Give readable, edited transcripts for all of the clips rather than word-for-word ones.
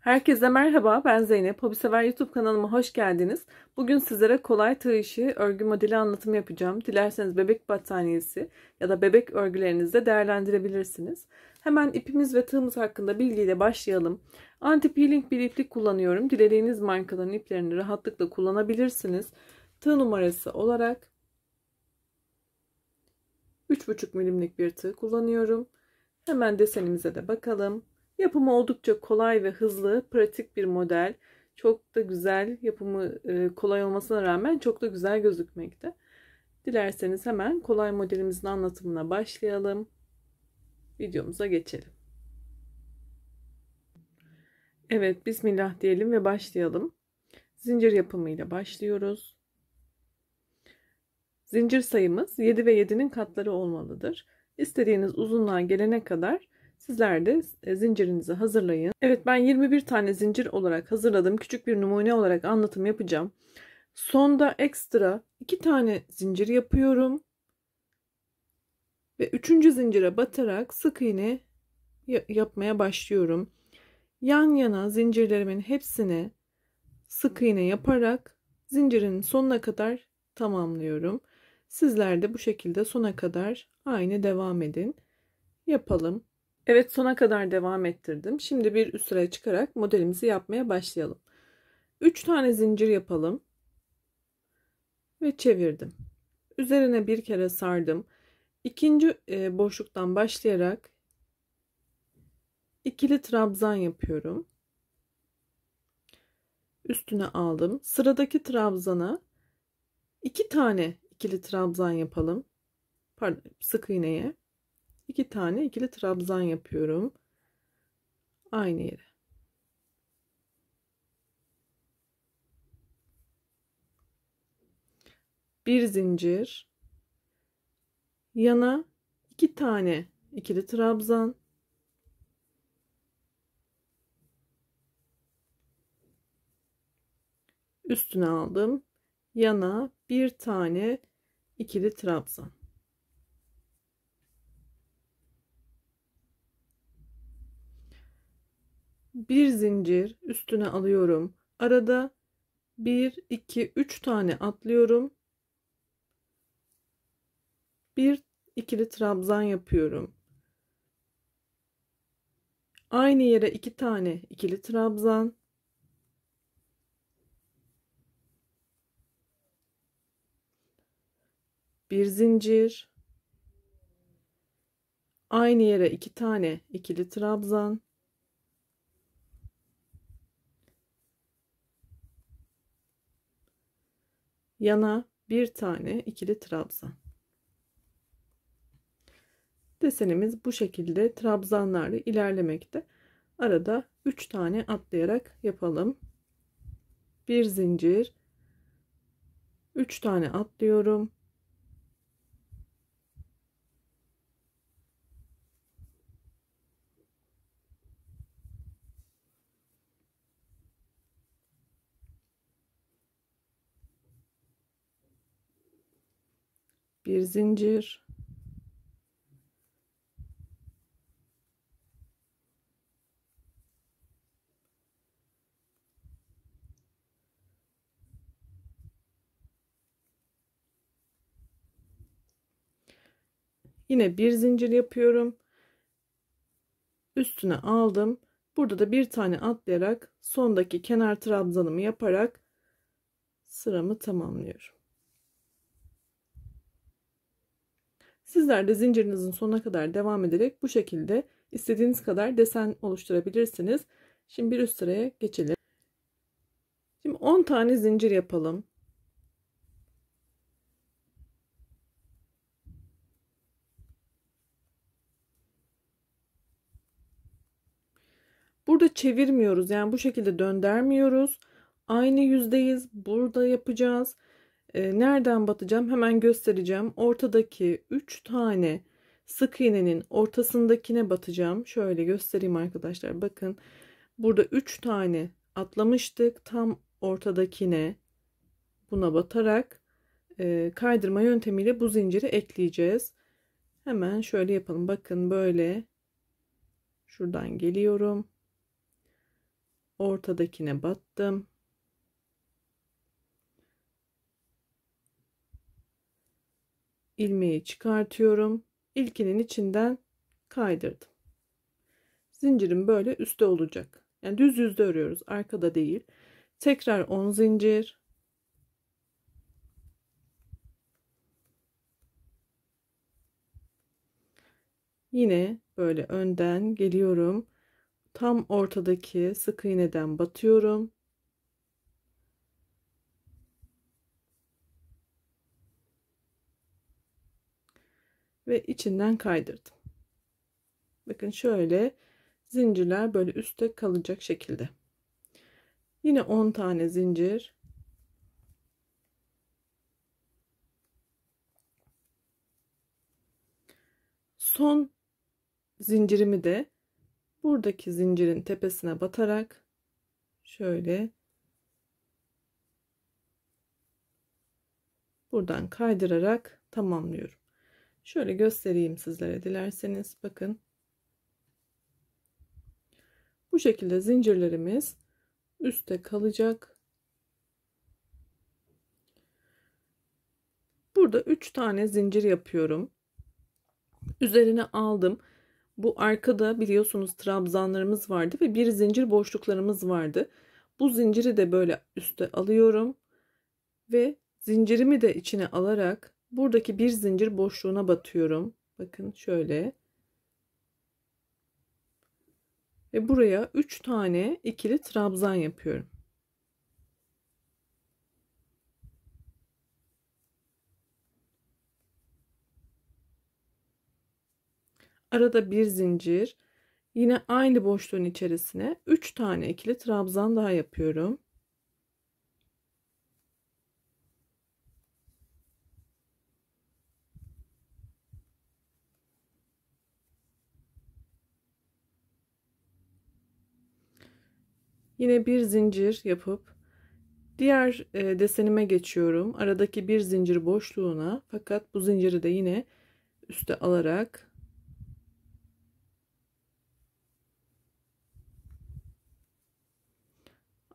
Herkese merhaba, ben Zeynep. Hobisever YouTube kanalıma hoş geldiniz. Bugün sizlere kolay tığ işi örgü modeli anlatımı yapacağım. Dilerseniz bebek battaniyesi ya da bebek örgülerinizde değerlendirebilirsiniz. Hemen ipimiz ve tığımız hakkında bilgiyle başlayalım. Anti-peeling bir iplik kullanıyorum. Dilediğiniz markaların iplerini rahatlıkla kullanabilirsiniz. Tığ numarası olarak 3,5 milimlik bir tığ kullanıyorum. Hemen desenimize de bakalım. Yapımı oldukça kolay ve hızlı, pratik bir model. Çok da güzel, yapımı kolay olmasına rağmen çok da güzel gözükmekte. Dilerseniz hemen kolay modelimizin anlatımına başlayalım. Videomuza geçelim. Evet, Bismillah diyelim ve başlayalım. Zincir yapımıyla başlıyoruz. Zincir sayımız 7 ve 7'nin katları olmalıdır. İstediğiniz uzunluğa gelene kadar sizler de zincirinizi hazırlayın. Evet, ben 21 tane zincir olarak hazırladım. Küçük bir numune olarak anlatım yapacağım. Sonda ekstra 2 tane zincir yapıyorum. Ve 3. zincire batarak sık iğne yapmaya başlıyorum. Yan yana zincirlerimin hepsine sık iğne yaparak zincirin sonuna kadar tamamlıyorum. Sizler de bu şekilde sona kadar aynı devam edin. Yapalım. Evet, sona kadar devam ettirdim. Şimdi bir üst sıraya çıkarak modelimizi yapmaya başlayalım. 3 tane zincir yapalım. Ve çevirdim. Üzerine bir kere sardım. İkinci boşluktan başlayarak ikili trabzan yapıyorum. Üstüne aldım. Sıradaki trabzana 2 tane ikili trabzan yapalım. Pardon, sık iğneye 2 tane ikili trabzan yapıyorum. Aynı yere. Bir zincir. Yana 2 tane ikili trabzan. Üstüne aldım. Yana bir tane ikili trabzan. Bir zincir üstüne alıyorum. Arada 1 2 3 tane atlıyorum. Bir ikili trabzan yapıyorum. Aynı yere 2 tane ikili trabzan. Bir zincir. Aynı yere 2 tane ikili trabzan. Yana bir tane ikili trabzan. Desenimiz bu şekilde trabzanlarla ilerlemekte. Arada 3 tane atlayarak yapalım. Bir zincir. 3 tane atlıyorum. Bir zincir. Yine bir zincir yapıyorum. Üstüne aldım. Burada da bir tane atlayarak sondaki kenar trabzanımı yaparak sıramı tamamlıyorum. Sizler de zincirinizin sonuna kadar devam ederek bu şekilde istediğiniz kadar desen oluşturabilirsiniz. Şimdi bir üst sıraya geçelim. Şimdi 10 tane zincir yapalım. Burada çevirmiyoruz. Yani bu şekilde döndürmüyoruz. Aynı yüzdeyiz. Burada yapacağız. Nereden batacağım? Hemen göstereceğim. Ortadaki 3 tane sık iğnenin ortasındakine batacağım. Şöyle göstereyim arkadaşlar. Bakın. Burada 3 tane atlamıştık. Tam ortadakine buna batarak kaydırma yöntemiyle bu zinciri ekleyeceğiz. Hemen şöyle yapalım. Bakın böyle. Şuradan geliyorum. ortadakine battım. İlmeği çıkartıyorum. İlkinin içinden kaydırdım. Zincirim böyle üstte olacak. Yani düz yüzde örüyoruz, arkada değil. Tekrar 10 zincir. Yine böyle önden geliyorum. Tam ortadaki sık iğneden batıyorum. Ve içinden kaydırdım. Bakın şöyle zincirler böyle üstte kalacak şekilde. Yine 10 tane zincir. Son zincirimi de buradaki zincirin tepesine batarak şöyle buradan kaydırarak tamamlıyorum. Şöyle göstereyim sizlere dilerseniz. Bakın. Bu şekilde zincirlerimiz üstte kalacak. Burada 3 tane zincir yapıyorum. Üzerine aldım. Bu arkada biliyorsunuz trabzanlarımız vardı ve bir zincir boşluklarımız vardı. Bu zinciri de böyle üste alıyorum ve zincirimi de içine alarak buradaki bir zincir boşluğuna batıyorum. Bakın şöyle. Ve buraya 3 tane ikili trabzan yapıyorum. Arada bir zincir. Yine aynı boşluğun içerisine 3 tane ikili trabzan daha yapıyorum. Yine bir zincir yapıp diğer desenime geçiyorum. Aradaki bir zincir boşluğuna, fakat bu zinciri de yine üste alarak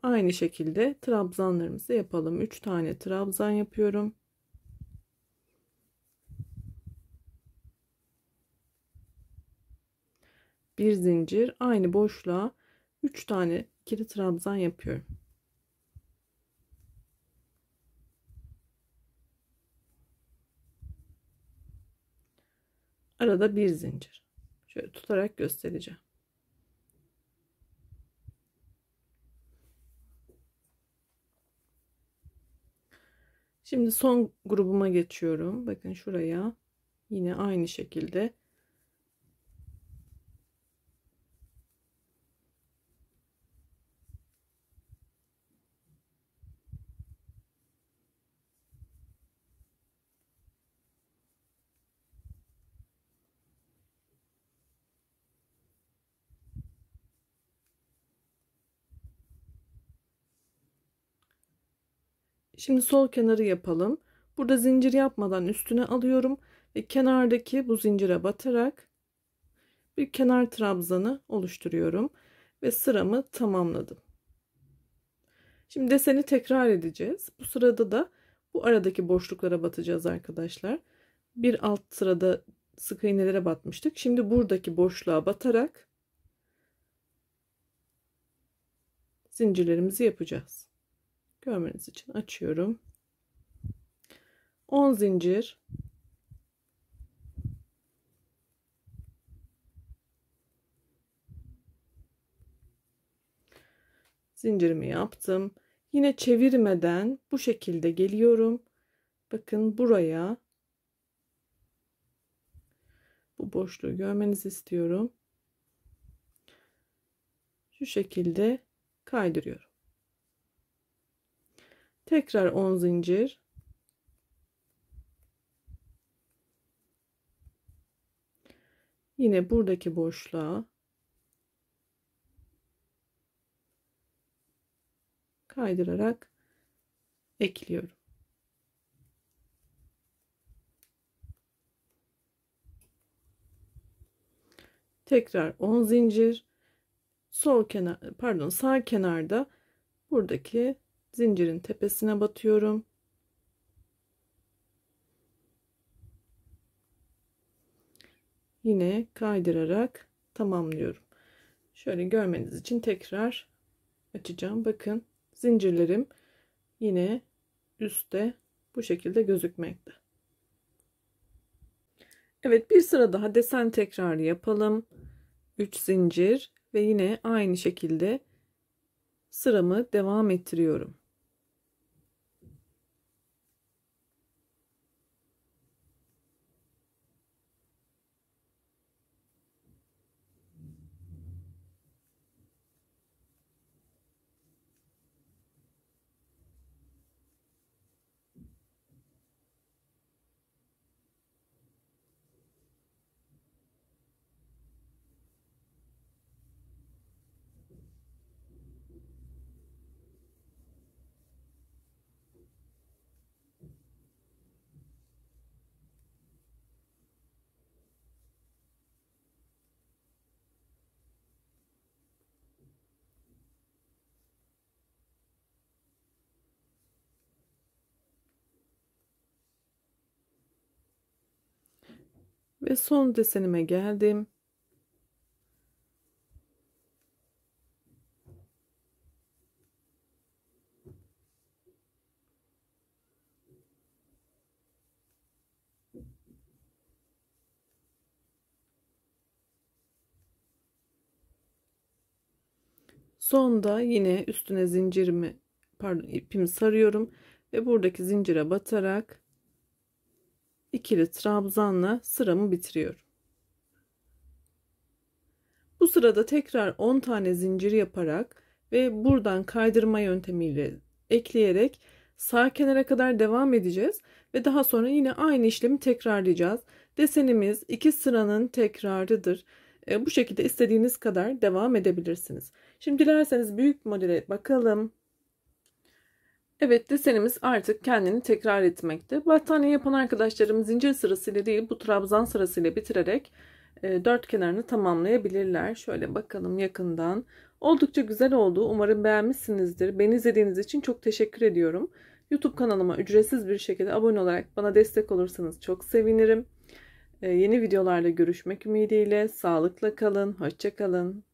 aynı şekilde trabzanlarımızı yapalım. 3 tane trabzan yapıyorum. Bir zincir, aynı boşluğa 3 tane ikili trabzan yapıyorum. Arada bir zincir. Şöyle tutarak göstereceğim. Şimdi son grubuma geçiyorum. Bakın şuraya yine aynı şekilde şimdi sol kenarı yapalım. Burada zincir yapmadan üstüne alıyorum ve kenardaki bu zincire batarak bir kenar trabzanı oluşturuyorum ve sıramı tamamladım. Şimdi deseni tekrar edeceğiz. Bu sırada da bu aradaki boşluklara batacağız arkadaşlar. Bir alt sırada sık iğnelere batmıştık. Şimdi buradaki boşluğa batarak zincirlerimizi yapacağız. Görmeniz için açıyorum. 10 zincir. Zincirimi yaptım. Yine çevirmeden bu şekilde geliyorum. Bakın buraya bu boşluğu görmenizi istiyorum. Şu şekilde kaydırıyorum. Tekrar 10 zincir. Yine buradaki boşluğa kaydırarak ekliyorum. Tekrar 10 zincir. sol kenar, pardon, sağ kenarda buradaki zincirin tepesine batıyorum. Yine kaydırarak tamamlıyorum. Şöyle görmeniz için tekrar açacağım. Bakın zincirlerim yine üstte bu şekilde gözükmekte. Evet, bir sıra daha desen tekrarı yapalım. 3 zincir ve yine aynı şekilde sıramı devam ettiriyorum. Ve son desenime geldim. Sonda yine üstüne zincirimi, pardon, ipimi sarıyorum ve buradaki zincire batarak ikili trabzanla sıramı bitiriyorum. Bu sırada tekrar 10 tane zincir yaparak ve buradan kaydırma yöntemiyle ekleyerek sağ kenara kadar devam edeceğiz ve daha sonra yine aynı işlemi tekrarlayacağız. Desenimiz 2 sıranın tekrarıdır. Bu şekilde istediğiniz kadar devam edebilirsiniz. Şimdi dilerseniz büyük modele bakalım. Evet, desenimiz artık kendini tekrar etmekte. Battaniye yapan arkadaşlarım zincir sırasıyla değil bu trabzan sırasıyla bitirerek dört kenarını tamamlayabilirler. Şöyle bakalım yakından. Oldukça güzel oldu. Umarım beğenmişsinizdir. Beni izlediğiniz için çok teşekkür ediyorum. YouTube kanalıma ücretsiz bir şekilde abone olarak bana destek olursanız çok sevinirim. Yeni videolarla görüşmek ümidiyle. Sağlıkla kalın. Hoşça kalın.